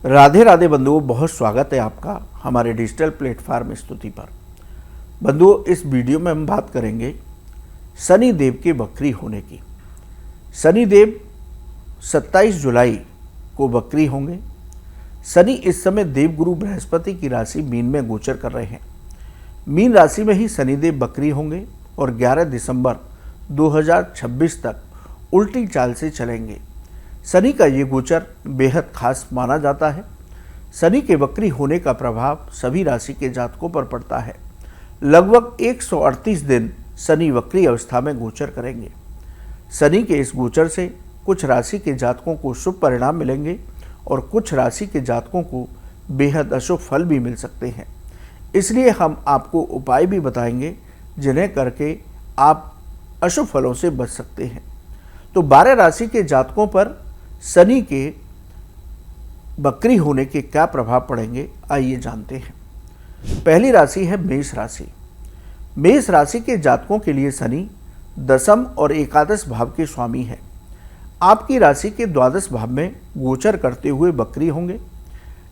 राधे राधे बंधुओं, बहुत स्वागत है आपका हमारे डिजिटल प्लेटफार्म स्तुति पर। बंधुओं, इस वीडियो में हम बात करेंगे शनि देव के वक्री होने की। शनि देव 27 जुलाई को वक्री होंगे। शनि इस समय देवगुरु बृहस्पति की राशि मीन में गोचर कर रहे हैं। मीन राशि में ही शनिदेव वक्री होंगे और 11 दिसंबर 2026 तक उल्टी चाल से चलेंगे। शनि का ये गोचर बेहद खास माना जाता है। शनि के वक्री होने का प्रभाव सभी राशि के जातकों पर पड़ता है। लगभग 138 दिन शनि वक्री अवस्था में गोचर करेंगे। शनि के इस गोचर से कुछ राशि के जातकों को शुभ परिणाम मिलेंगे और कुछ राशि के जातकों को बेहद अशुभ फल भी मिल सकते हैं। इसलिए हम आपको उपाय भी बताएंगे जिन्हें करके आप अशुभ फलों से बच सकते हैं। तो 12 राशि के जातकों पर शनि के वक्री होने के क्या प्रभाव पड़ेंगे, आइए जानते हैं। पहली राशि है मेष राशि। मेष राशि के जातकों के लिए शनि दसम और एकादश भाव के स्वामी हैं। आपकी राशि के द्वादश भाव में गोचर करते हुए वक्री होंगे।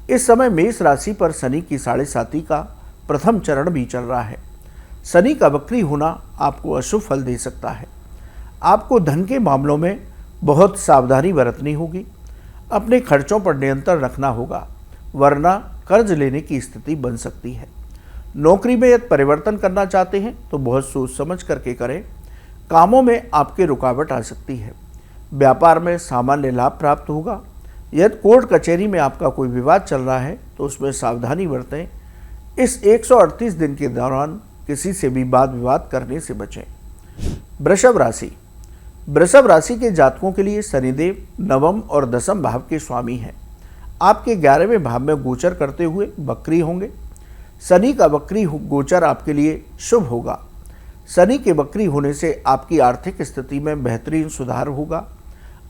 इस समय मेष राशि पर शनि की 7.5 का प्रथम चरण भी चल रहा है। शनि का वक्री होना आपको अशुभ फल दे सकता है। आपको धन के मामलों में बहुत सावधानी बरतनी होगी। अपने खर्चों पर नियंत्रण रखना होगा, वरना कर्ज लेने की स्थिति बन सकती है। नौकरी में यदि परिवर्तन करना चाहते हैं तो बहुत सोच समझ करके करें। कामों में आपके रुकावट आ सकती है। व्यापार में सामान्य लाभ प्राप्त होगा। यदि कोर्ट कचहरी में आपका कोई विवाद चल रहा है तो उसमें सावधानी बरतें। इस 138 दिन के दौरान किसी से भी वाद विवाद करने से बचें। वृषभ राशि। वृषभ राशि के जातकों के लिए शनिदेव नवम और दसम भाव के स्वामी हैं। आपके 11वें भाव में गोचर करते हुए वक्री होंगे। शनि का वक्री गोचर आपके लिए शुभ होगा। शनि के वक्री होने से आपकी आर्थिक स्थिति में बेहतरीन सुधार होगा।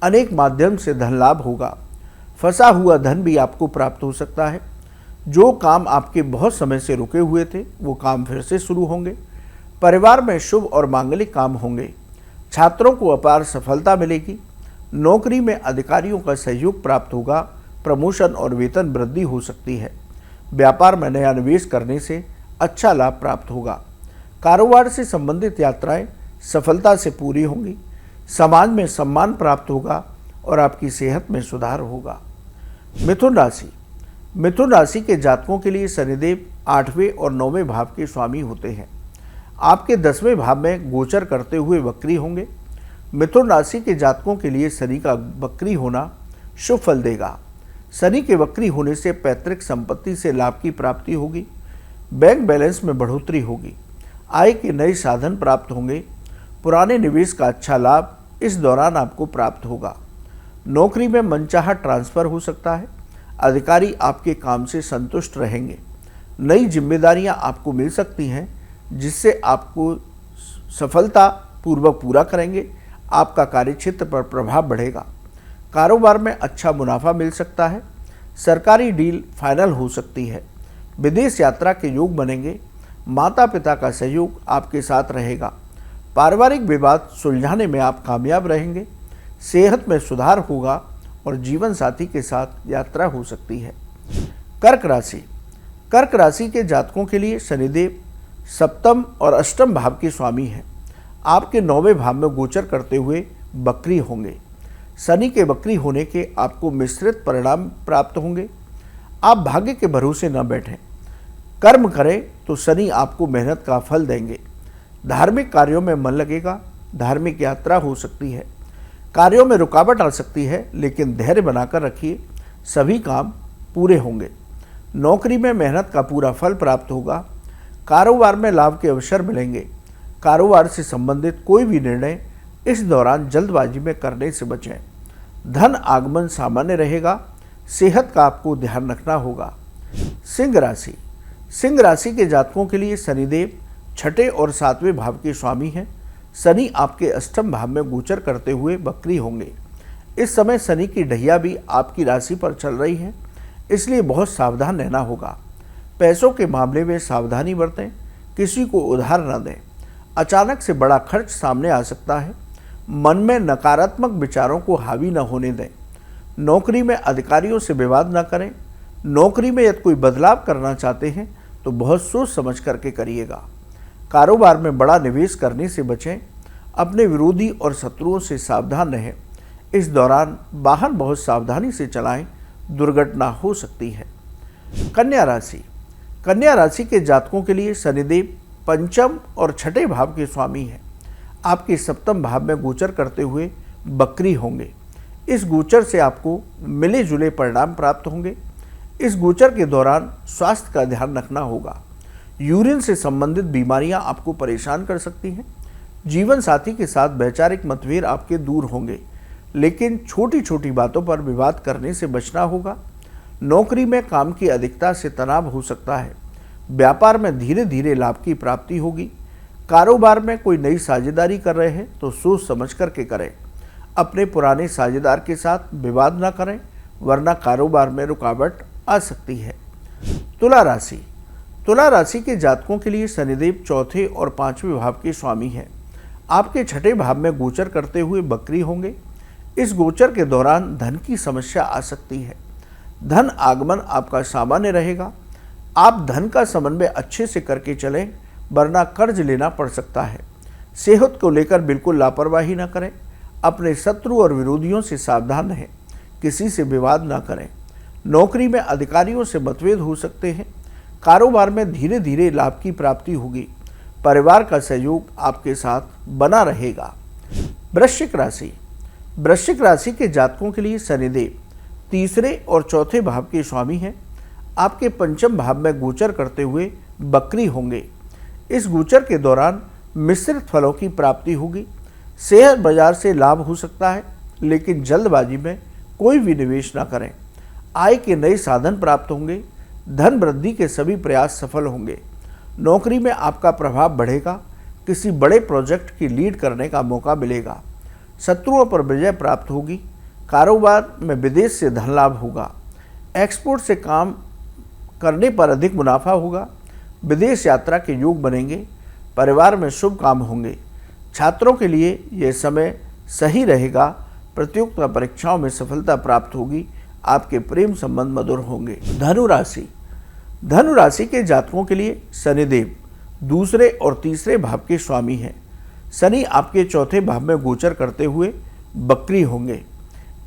अनेक माध्यम से धन लाभ होगा। फंसा हुआ धन भी आपको प्राप्त हो सकता है। जो काम आपके बहुत समय से रुके हुए थे वो काम फिर से शुरू होंगे। परिवार में शुभ और मांगलिक काम होंगे। छात्रों को अपार सफलता मिलेगी। नौकरी में अधिकारियों का सहयोग प्राप्त होगा। प्रमोशन और वेतन वृद्धि हो सकती है। व्यापार में नया निवेश करने से अच्छा लाभ प्राप्त होगा। कारोबार से संबंधित यात्राएं सफलता से पूरी होंगी। समाज में सम्मान प्राप्त होगा और आपकी सेहत में सुधार होगा। मिथुन राशि। मिथुन राशि के जातकों के लिए शनिदेव 8वें और 9वें भाव के स्वामी होते हैं। आपके 10वें भाव में गोचर करते हुए वक्री होंगे। मिथुन राशि के जातकों के लिए शनि का वक्री होना शुभ फल देगा। शनि के वक्री होने से पैतृक संपत्ति से लाभ की प्राप्ति होगी। बैंक बैलेंस में बढ़ोतरी होगी। आय के नए साधन प्राप्त होंगे। पुराने निवेश का अच्छा लाभ इस दौरान आपको प्राप्त होगा। नौकरी में मनचाहा ट्रांसफर हो सकता है। अधिकारी आपके काम से संतुष्ट रहेंगे। नई जिम्मेदारियां आपको मिल सकती हैं जिससे आपको सफलता पूर्वक पूरा करेंगे। आपका कार्यक्षेत्र पर प्रभाव बढ़ेगा। कारोबार में अच्छा मुनाफा मिल सकता है। सरकारी डील फाइनल हो सकती है। विदेश यात्रा के योग बनेंगे। माता पिता का सहयोग आपके साथ रहेगा। पारिवारिक विवाद सुलझाने में आप कामयाब रहेंगे। सेहत में सुधार होगा और जीवन साथी के साथ यात्रा हो सकती है। कर्क राशि। कर्क राशि के जातकों के लिए शनिदेव सप्तम और अष्टम भाव के स्वामी हैं। आपके 9वें भाव में गोचर करते हुए वक्री होंगे। शनि के वक्री होने के आपको मिश्रित परिणाम प्राप्त होंगे। आप भाग्य के भरोसे न बैठें। कर्म करें तो शनि आपको मेहनत का फल देंगे। धार्मिक कार्यों में मन लगेगा। धार्मिक यात्रा हो सकती है। कार्यों में रुकावट आ सकती है, लेकिन धैर्य बनाकर रखिए। सभी काम पूरे होंगे। नौकरी में मेहनत का पूरा फल प्राप्त होगा। कारोबार में लाभ के अवसर मिलेंगे। कारोबार से संबंधित कोई भी निर्णय इस दौरान जल्दबाजी में करने से बचें। धन आगमन सामान्य रहेगा। सेहत का आपको ध्यान रखना होगा। सिंह राशि। सिंह राशि के जातकों के लिए शनिदेव 6ठे और 7वें भाव के स्वामी हैं। शनि आपके अष्टम भाव में गोचर करते हुए वक्री होंगे। इस समय शनि की ढैया भी आपकी राशि पर चल रही है, इसलिए बहुत सावधान रहना होगा। पैसों के मामले में सावधानी बरतें। किसी को उधार न दें। अचानक से बड़ा खर्च सामने आ सकता है। मन में नकारात्मक विचारों को हावी न होने दें। नौकरी में अधिकारियों से विवाद न करें। नौकरी में यदि कोई बदलाव करना चाहते हैं तो बहुत सोच समझ करके करिएगा। कारोबार में बड़ा निवेश करने से बचें। अपने विरोधी और शत्रुओं से सावधान रहें। इस दौरान वाहन बहुत सावधानी से चलाएं, दुर्घटना हो सकती है। कन्या राशि। कन्या राशि के जातकों के लिए शनिदेव पंचम और छठे भाव के स्वामी हैं। आपके सप्तम भाव में गोचर करते हुए बकरी होंगे। इस गोचर से आपको मिले जुले परिणाम प्राप्त होंगे। इस गोचर के दौरान स्वास्थ्य का ध्यान रखना होगा। यूरिन से संबंधित बीमारियां आपको परेशान कर सकती हैं। जीवन साथी के साथ वैचारिक मतभेद आपके दूर होंगे, लेकिन छोटी छोटी बातों पर विवाद करने से बचना होगा। नौकरी में काम की अधिकता से तनाव हो सकता है। व्यापार में धीरे धीरे लाभ की प्राप्ति होगी। कारोबार में कोई नई साझेदारी कर रहे हैं तो सोच समझ करके करें। अपने पुराने साझेदार के साथ विवाद न करें, वरना कारोबार में रुकावट आ सकती है। तुला राशि। तुला राशि के जातकों के लिए शनिदेव चौथे और पांचवें भाव के स्वामी हैं। आपके छठे भाव में गोचर करते हुए बकरी होंगे। इस गोचर के दौरान धन की समस्या आ सकती है। धन आगमन आपका सामान्य रहेगा। आप धन का समन्वय अच्छे से करके चलें, वरना कर्ज लेना पड़ सकता है। सेहत को लेकर बिल्कुल लापरवाही न करें। अपने शत्रु और विरोधियों से सावधान रहें। किसी से विवाद न करें। नौकरी में अधिकारियों से मतभेद हो सकते हैं। कारोबार में धीरे धीरे लाभ की प्राप्ति होगी। परिवार का सहयोग आपके साथ बना रहेगा। वृश्चिक राशि। वृश्चिक राशि के जातकों के लिए शनिदेव तीसरे और चौथे भाव के स्वामी हैं। आपके पंचम भाव में गोचर करते हुए बकरी होंगे। इस गोचर के दौरान मिश्रित फलों की प्राप्ति होगी। शेयर बाजार से लाभ हो सकता है, लेकिन जल्दबाजी में कोई भी निवेश न करें। आय के नए साधन प्राप्त होंगे। धन वृद्धि के सभी प्रयास सफल होंगे। नौकरी में आपका प्रभाव बढ़ेगा। किसी बड़े प्रोजेक्ट की लीड करने का मौका मिलेगा। शत्रुओं पर विजय प्राप्त होगी। कारोबार में विदेश से धन लाभ होगा। एक्सपोर्ट से काम करने पर अधिक मुनाफा होगा। विदेश यात्रा के योग बनेंगे। परिवार में शुभ काम होंगे। छात्रों के लिए यह समय सही रहेगा। प्रतियोगिता परीक्षाओं में सफलता प्राप्त होगी। आपके प्रेम संबंध मधुर होंगे। धनु राशि। धनु राशि के जातकों के लिए शनिदेव दूसरे और तीसरे भाव के स्वामी हैं। शनि आपके चौथे भाव में गोचर करते हुए बकरी होंगे।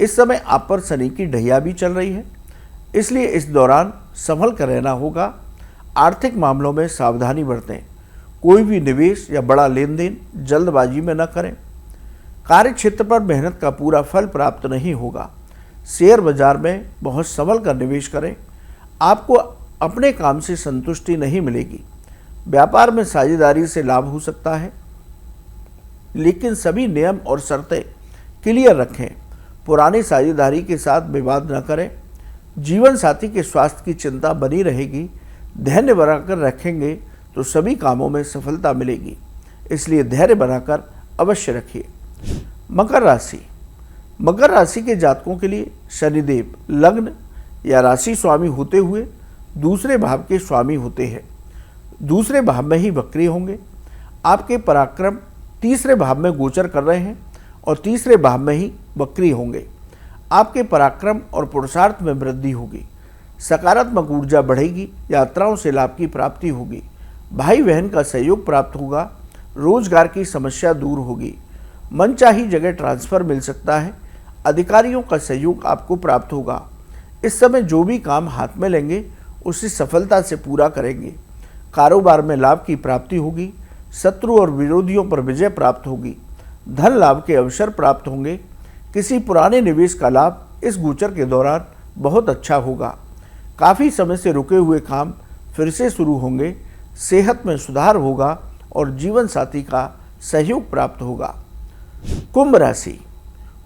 इस समय आप पर शनि की ढैया भी चल रही है, इसलिए इस दौरान संभल कर रहना होगा। आर्थिक मामलों में सावधानी बरतें। कोई भी निवेश या बड़ा लेन देन जल्दबाजी में न करें। कार्य क्षेत्र पर मेहनत का पूरा फल प्राप्त नहीं होगा। शेयर बाजार में बहुत संभल कर निवेश करें। आपको अपने काम से संतुष्टि नहीं मिलेगी। व्यापार में साझेदारी से लाभ हो सकता है, लेकिन सभी नियम और शर्तें क्लियर रखें। पुरानी साझेदारी के साथ विवाद न करें। जीवन साथी के स्वास्थ्य की चिंता बनी रहेगी। धैर्य बनाकर रखेंगे तो सभी कामों में सफलता मिलेगी, इसलिए धैर्य बनाकर अवश्य रखिए। मकर राशि। मकर राशि के जातकों के लिए शनिदेव लग्न या राशि स्वामी होते हुए दूसरे भाव के स्वामी होते हैं। दूसरे भाव में ही बकरी होंगे। आपके पराक्रम तीसरे भाव में गोचर कर रहे हैं और तीसरे भाव में ही बकरी होंगे। आपके पराक्रम और पुरुषार्थ में वृद्धि होगी। सकारात्मक ऊर्जा बढ़ेगी। यात्राओं से लाभ की प्राप्ति होगी। भाई बहन का सहयोग प्राप्त होगा। रोजगार की समस्या दूर होगी। मनचाही जगह ट्रांसफर मिल सकता है। अधिकारियों का सहयोग आपको प्राप्त होगा। इस समय जो भी काम हाथ में लेंगे उसे सफलता से पूरा करेंगे। कारोबार में लाभ की प्राप्ति होगी। शत्रु और विरोधियों पर विजय प्राप्त होगी। धन लाभ के अवसर प्राप्त होंगे। किसी पुराने निवेश का लाभ इस गोचर के दौरान बहुत अच्छा होगा। काफ़ी समय से रुके हुए काम फिर से शुरू होंगे। सेहत में सुधार होगा और जीवन साथी का सहयोग प्राप्त होगा। कुंभ राशि।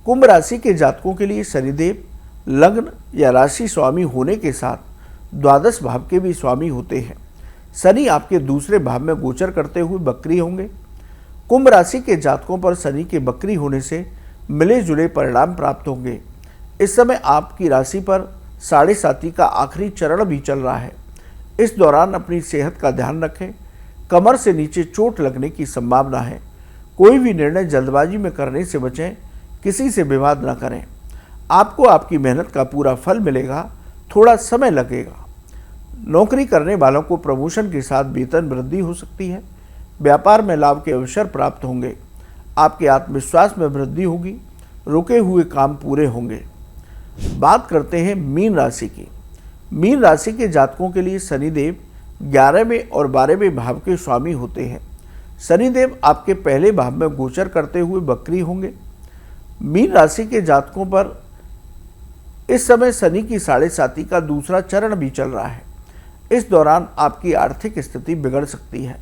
कुंभ राशि के जातकों के लिए शनिदेव लग्न या राशि स्वामी होने के साथ द्वादश भाव के भी स्वामी होते हैं। शनि आपके दूसरे भाव में गोचर करते हुए बकरी होंगे। कुंभ राशि के जातकों पर शनि के बकरी होने से मिले जुले परिणाम प्राप्त होंगे। इस समय आपकी राशि पर साढ़े साती का आखिरी चरण भी चल रहा है। इस दौरान अपनी सेहत का ध्यान रखें। कमर से नीचे चोट लगने की संभावना है। कोई भी निर्णय जल्दबाजी में करने से बचें। किसी से विवाद न करें। आपको आपकी मेहनत का पूरा फल मिलेगा। थोड़ा समय लगेगा। नौकरी करने वालों को प्रमोशन के साथ वेतन वृद्धि हो सकती है। व्यापार में लाभ के अवसर प्राप्त होंगे। आपके आत्मविश्वास में वृद्धि होगी। रुके हुए काम पूरे होंगे। बात करते हैं मीन राशि की। मीन राशि के जातकों के लिए शनिदेव 11वें और 12वें भाव के स्वामी होते हैं। शनिदेव आपके पहले भाव में गोचर करते हुए वक्री होंगे। मीन राशि के जातकों पर इस समय शनि की 7.5 का दूसरा चरण भी चल रहा है। इस दौरान आपकी आर्थिक स्थिति बिगड़ सकती है।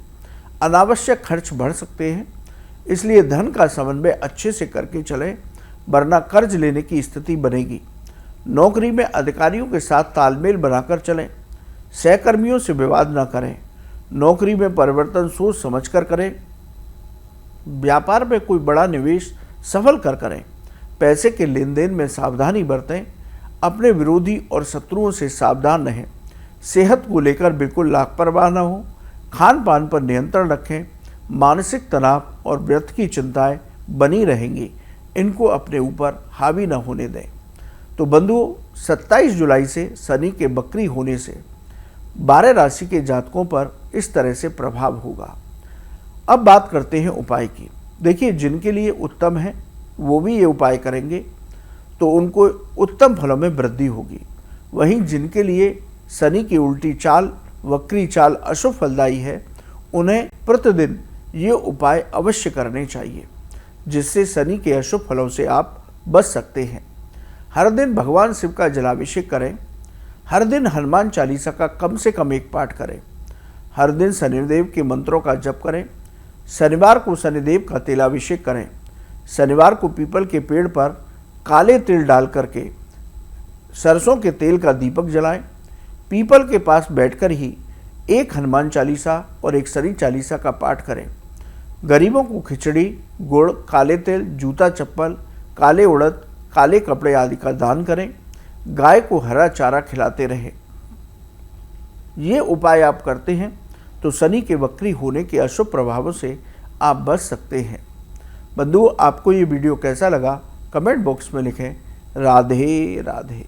अनावश्यक खर्च बढ़ सकते हैं, इसलिए धन का समन्वय अच्छे से करके चलें, वरना कर्ज लेने की स्थिति बनेगी। नौकरी में अधिकारियों के साथ तालमेल बनाकर चलें। सहकर्मियों से विवाद न करें। नौकरी में परिवर्तन सोच समझकर करें। व्यापार में कोई बड़ा निवेश सफल कर करें। पैसे के लेन देन में सावधानी बरतें। अपने विरोधी और शत्रुओं से सावधान रहें। सेहत को लेकर बिल्कुल लापरवाह न हो। खान पान पर नियंत्रण रखें। मानसिक तनाव और व्यर्थ की चिंताएं बनी रहेंगी, इनको अपने ऊपर हावी न होने दें। तो बंधुओं, 27 जुलाई से शनि के वक्री होने से 12 राशि के जातकों पर इस तरह से प्रभाव होगा। अब बात करते हैं उपाय की। देखिए, जिनके लिए उत्तम है वो भी ये उपाय करेंगे तो उनको उत्तम फलों में वृद्धि होगी। वहीं जिनके लिए शनि की उल्टी चाल, वक्री चाल अशुभ फलदायी है, उन्हें प्रतिदिन ये उपाय अवश्य करने चाहिए, जिससे शनि के अशुभ फलों से आप बच सकते हैं। हर दिन भगवान शिव का जलाभिषेक करें। हर दिन हनुमान चालीसा का कम से कम एक पाठ करें। हर दिन शनिदेव के मंत्रों का जप करें। शनिवार को शनिदेव का तेलाभिषेक करें। शनिवार को पीपल के पेड़ पर काले तिल डाल करके सरसों के तेल का दीपक जलाएं। पीपल के पास बैठकर ही एक हनुमान चालीसा और एक शनि चालीसा का पाठ करें। गरीबों को खिचड़ी, गुड़, काले तिल, जूता चप्पल, काले उड़द, काले कपड़े आदि का दान करें। गाय को हरा चारा खिलाते रहें। ये उपाय आप करते हैं तो शनि के वक्री होने के अशुभ प्रभावों से आप बच सकते हैं। बंधुओं, आपको ये वीडियो कैसा लगा कमेंट बॉक्स में लिखें। राधे राधे।